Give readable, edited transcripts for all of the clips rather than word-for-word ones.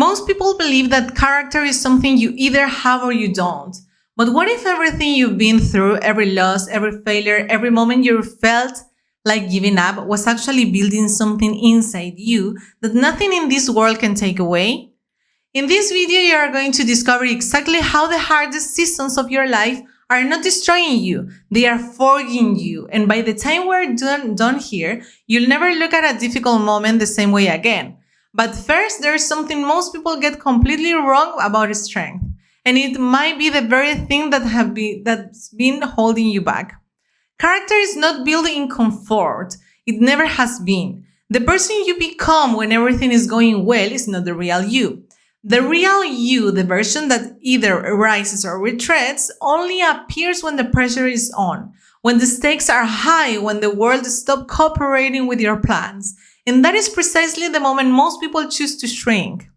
Most people believe that character is something you either have or you don't. But what if everything you've been through, every loss, every failure, every moment you felt like giving up was actually building something inside you that nothing in this world can take away? In this video, you are going to discover exactly how the hardest seasons of your life are not destroying you, they are forging you. And by the time we're done here, you'll never look at a difficult moment the same way again. But first, there's something most people get completely wrong about strength. And it might be the very thing that's been holding you back. Character is not built in comfort. It never has been. The person you become when everything is going well is not the real you. The real you, the version that either rises or retreats, only appears when the pressure is on, when the stakes are high, when the world stops cooperating with your plans. And that is precisely the moment most people choose to shrink.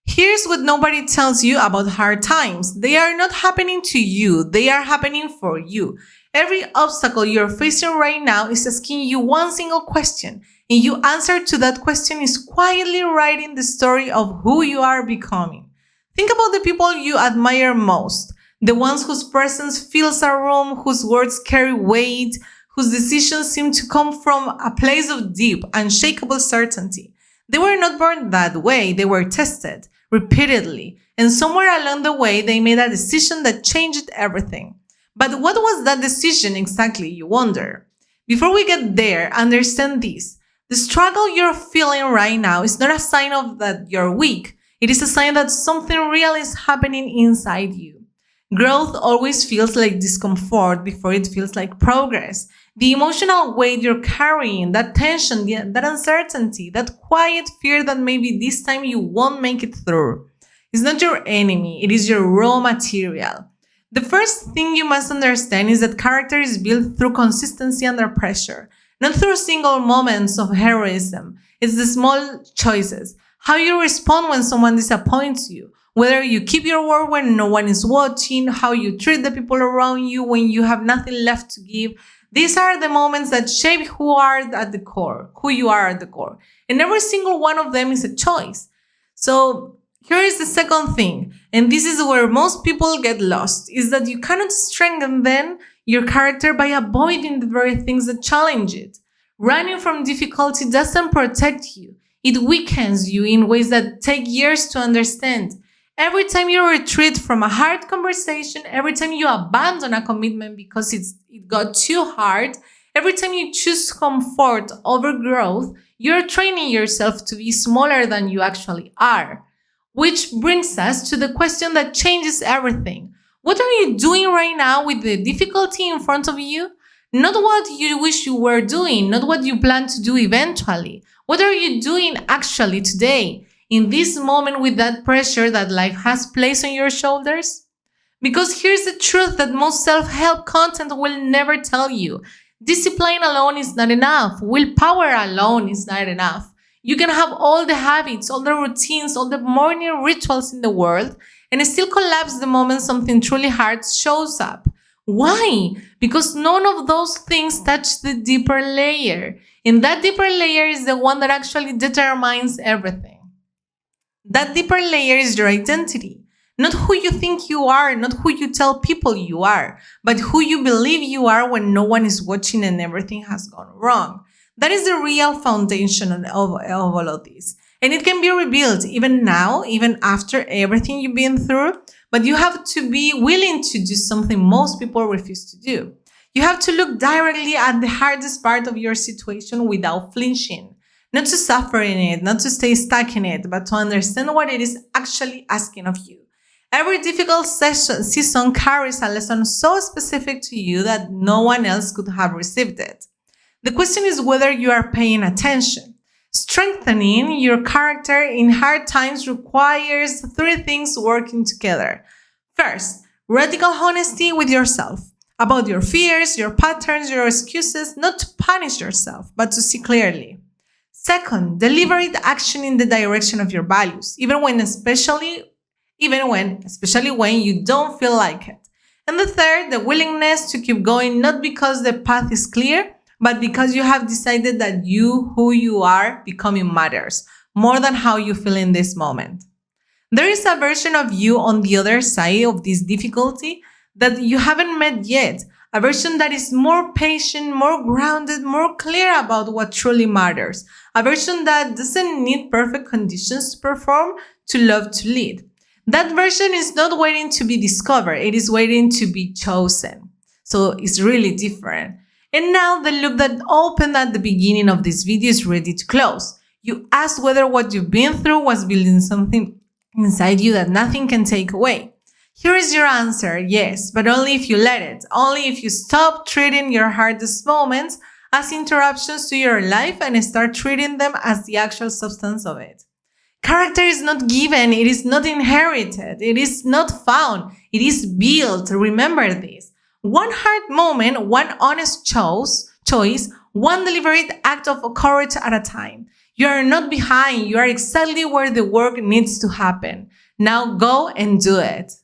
Here's what nobody tells you about hard times. They are not happening to you. They are happening for you. Every obstacle you're facing right now is asking you one single question, and your answer to that question is quietly writing the story of who you are becoming. Think about the people you admire most, the ones whose presence fills a room, whose words carry weight, whose decisions seem to come from a place of deep, unshakable certainty. They were not born that way. They were tested repeatedly, and somewhere along the way, they made a decision that changed everything. But what was that decision exactly, you wonder? Before we get there, understand this. The struggle you're feeling right now is not a sign of that you're weak. It is a sign that something real is happening inside you. Growth always feels like discomfort before it feels like progress. The emotional weight you're carrying, that tension, that uncertainty, that quiet fear that maybe this time you won't make it through, is not your enemy. It is your raw material. The first thing you must understand is that character is built through consistency under pressure, not through single moments of heroism. It's the small choices, how you respond when someone disappoints you, whether you keep your word when no one is watching, how you treat the people around you when you have nothing left to give. These are the moments that shape who you are at the core. And every single one of them is a choice. So here is the second thing, and this is where most people get lost, is that you cannot strengthen then your character by avoiding the very things that challenge it. Running from difficulty doesn't protect you. It weakens you in ways that take years to understand. Every time you retreat from a hard conversation, every time you abandon a commitment because it got too hard, every time you choose comfort over growth, you're training yourself to be smaller than you actually are. Which brings us to the question that changes everything. What are you doing right now with the difficulty in front of you? Not what you wish you were doing, not what you plan to do eventually. What are you doing actually today, in this moment with that pressure that life has placed on your shoulders? Because here's the truth that most self-help content will never tell you. Discipline alone is not enough. Willpower alone is not enough. You can have all the habits, all the routines, all the morning rituals in the world, and still collapse the moment something truly hard shows up. Why? Because none of those things touch the deeper layer. And that deeper layer is the one that actually determines everything. That deeper layer is your identity. Not who you think you are, not who you tell people you are, but who you believe you are when no one is watching and everything has gone wrong. That is the real foundation of all of this. And it can be rebuilt even now, even after everything you've been through. But you have to be willing to do something most people refuse to do. You have to look directly at the hardest part of your situation without flinching. Not to suffer in it, not to stay stuck in it, but to understand what it is actually asking of you. Every difficult season carries a lesson so specific to you that no one else could have received it. The question is whether you are paying attention. Strengthening your character in hard times requires three things working together. First, radical honesty with yourself about your fears, your patterns, your excuses, not to punish yourself, but to see clearly. Second, deliberate action in the direction of your values, especially when you don't feel like it. And the third, the willingness to keep going, not because the path is clear, but because you have decided that who you are becoming matters more than how you feel in this moment. There is a version of you on the other side of this difficulty that you haven't met yet, a version that is more patient, more grounded, more clear about what truly matters, a version that doesn't need perfect conditions to perform, to love, to lead. That version is not waiting to be discovered, it is waiting to be chosen. So it's really different. And now the loop that opened at the beginning of this video is ready to close. You asked whether what you've been through was building something inside you that nothing can take away. Here is your answer, yes, but only if you let it, only if you stop treating your hardest moments as interruptions to your life and start treating them as the actual substance of it. Character is not given, it is not inherited, it is not found, it is built. Remember this. One hard moment, one honest choice, one deliberate act of courage at a time. You are not behind, you are exactly where the work needs to happen. Now go and do it.